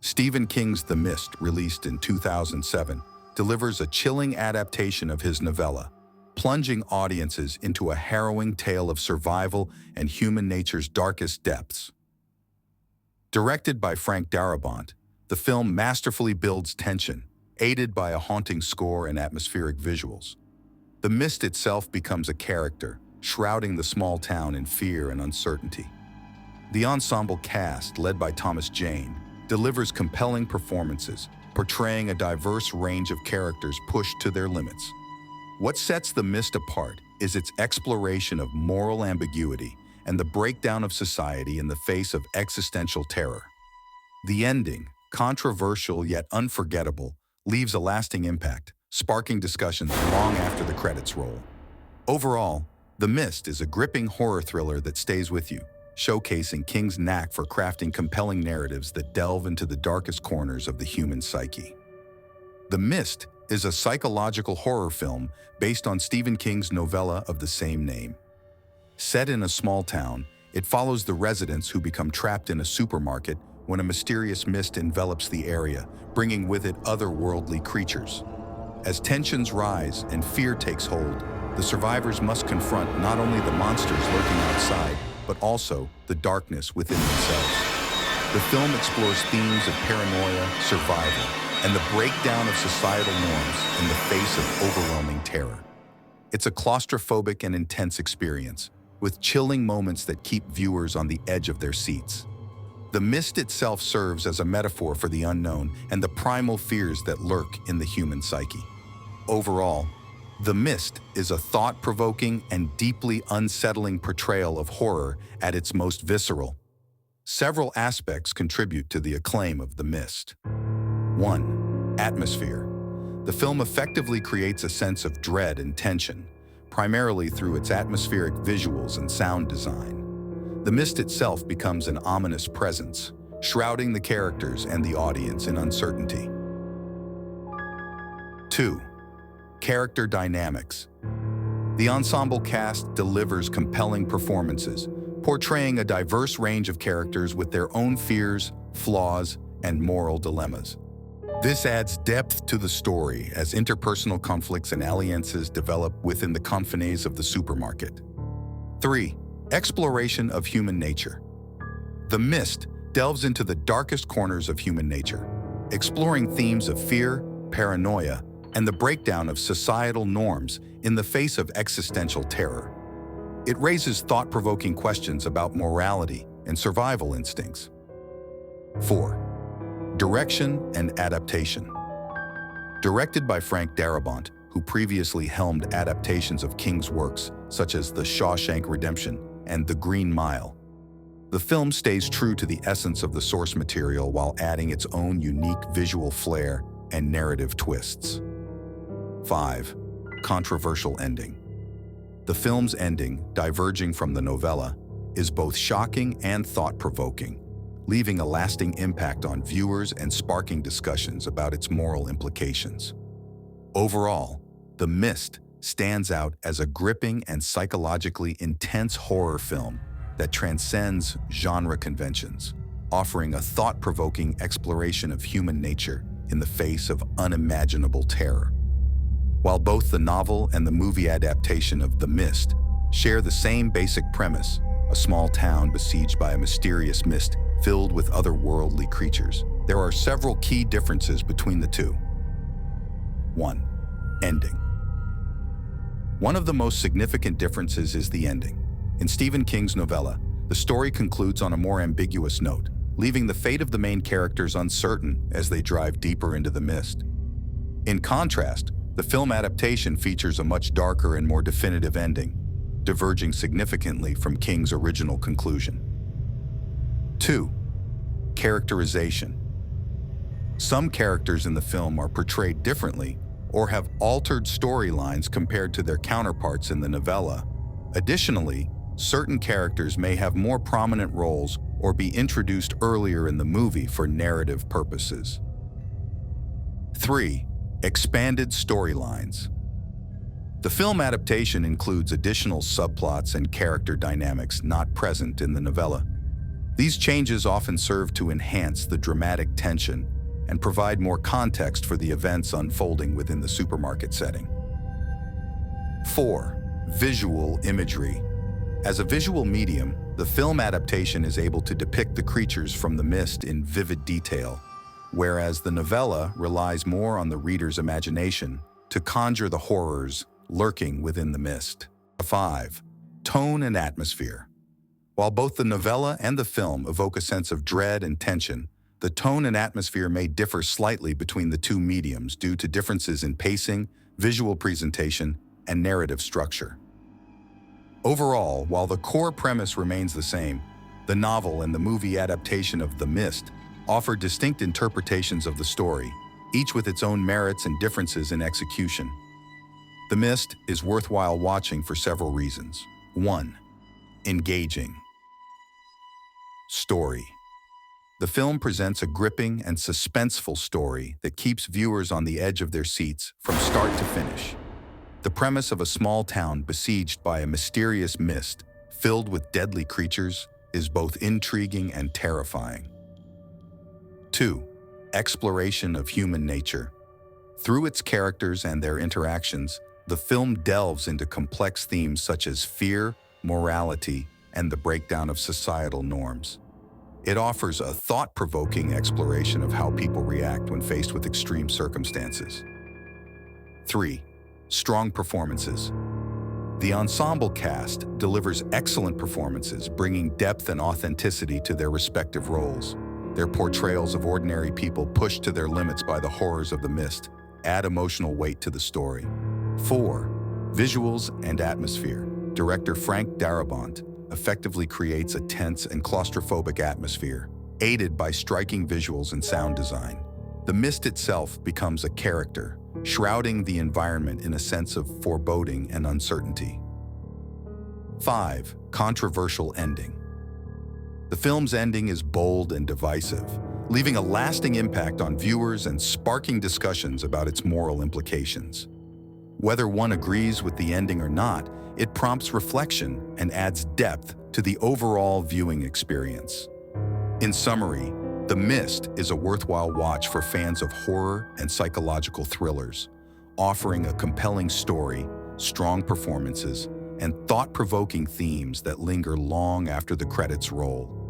Stephen King's The Mist, released in 2007, delivers a chilling adaptation of his novella, plunging audiences into a harrowing tale of survival and human nature's darkest depths. Directed by Frank Darabont, the film masterfully builds tension, aided by a haunting score and atmospheric visuals. The Mist itself becomes a character, shrouding the small town in fear and uncertainty. The ensemble cast, led by Thomas Jane, delivers compelling performances, portraying a diverse range of characters pushed to their limits. What sets The Mist apart is its exploration of moral ambiguity and the breakdown of society in the face of existential terror. The ending, controversial yet unforgettable, leaves a lasting impact, sparking discussions long after the credits roll. Overall, The Mist is a gripping horror thriller that stays with you, showcasing King's knack for crafting compelling narratives that delve into the darkest corners of the human psyche. The Mist is a psychological horror film based on Stephen King's novella of the same name. Set in a small town, it follows the residents who become trapped in a supermarket when a mysterious mist envelops the area, bringing with it otherworldly creatures. As tensions rise and fear takes hold, the survivors must confront not only the monsters lurking outside, but also the darkness within themselves. The film explores themes of paranoia, survival, and the breakdown of societal norms in the face of overwhelming terror. It's a claustrophobic and intense experience, with chilling moments that keep viewers on the edge of their seats. The Mist itself serves as a metaphor for the unknown and the primal fears that lurk in the human psyche. Overall, The Mist is a thought-provoking and deeply unsettling portrayal of horror at its most visceral. Several aspects contribute to the acclaim of The Mist. 1. Atmosphere. The film effectively creates a sense of dread and tension, primarily through its atmospheric visuals and sound design. The Mist itself becomes an ominous presence, shrouding the characters and the audience in uncertainty. 2. Character dynamics. The ensemble cast delivers compelling performances, portraying a diverse range of characters with their own fears, flaws, and moral dilemmas. This adds depth to the story as interpersonal conflicts and alliances develop within the confines of the supermarket. 3. Exploration of human nature. The Mist delves into the darkest corners of human nature, exploring themes of fear, paranoia, and the breakdown of societal norms in the face of existential terror. It raises thought-provoking questions about morality and survival instincts. 4. Direction and adaptation. Directed by Frank Darabont, who previously helmed adaptations of King's works such as The Shawshank Redemption and The Green Mile, the film stays true to the essence of the source material while adding its own unique visual flair and narrative twists. 5. Controversial ending. The film's ending, diverging from the novella, is both shocking and thought-provoking, leaving a lasting impact on viewers and sparking discussions about its moral implications. Overall, The Mist stands out as a gripping and psychologically intense horror film that transcends genre conventions, offering a thought-provoking exploration of human nature in the face of unimaginable terror. While both the novel and the movie adaptation of The Mist share the same basic premise, a small town besieged by a mysterious mist filled with otherworldly creatures, there are several key differences between the two. 1. Ending. One of the most significant differences is the ending. In Stephen King's novella, the story concludes on a more ambiguous note, leaving the fate of the main characters uncertain as they drive deeper into the mist. In contrast, the film adaptation features a much darker and more definitive ending, diverging significantly from King's original conclusion. 2. Characterization. Some characters in the film are portrayed differently or have altered storylines compared to their counterparts in the novella. Additionally, certain characters may have more prominent roles or be introduced earlier in the movie for narrative purposes. 3. Expanded storylines. The film adaptation includes additional subplots and character dynamics not present in the novella. These changes often serve to enhance the dramatic tension and provide more context for the events unfolding within the supermarket setting. 4. Visual imagery. As a visual medium, the film adaptation is able to depict the creatures from The Mist in vivid detail, whereas the novella relies more on the reader's imagination to conjure the horrors lurking within the mist. 5. Tone and atmosphere. While both the novella and the film evoke a sense of dread and tension, the tone and atmosphere may differ slightly between the two mediums due to differences in pacing, visual presentation, and narrative structure. Overall, while the core premise remains the same, the novel and the movie adaptation of The Mist offer distinct interpretations of the story, each with its own merits and differences in execution. The Mist is worthwhile watching for several reasons. 1. Engaging. Story. The film presents a gripping and suspenseful story that keeps viewers on the edge of their seats from start to finish. The premise of a small town besieged by a mysterious mist filled with deadly creatures is both intriguing and terrifying. 2. Exploration of human nature. Through its characters and their interactions, the film delves into complex themes such as fear, morality, and the breakdown of societal norms. It offers a thought-provoking exploration of how people react when faced with extreme circumstances. 3. Strong performances. The ensemble cast delivers excellent performances, bringing depth and authenticity to their respective roles. Their portrayals of ordinary people pushed to their limits by the horrors of the mist add emotional weight to the story. 4. Visuals and atmosphere. Director Frank Darabont effectively creates a tense and claustrophobic atmosphere, aided by striking visuals and sound design. The mist itself becomes a character, shrouding the environment in a sense of foreboding and uncertainty. 5. Controversial ending. The film's ending is bold and divisive, leaving a lasting impact on viewers and sparking discussions about its moral implications. Whether one agrees with the ending or not, it prompts reflection and adds depth to the overall viewing experience. In summary, The Mist is a worthwhile watch for fans of horror and psychological thrillers, offering a compelling story, strong performances, and thought-provoking themes that linger long after the credits roll.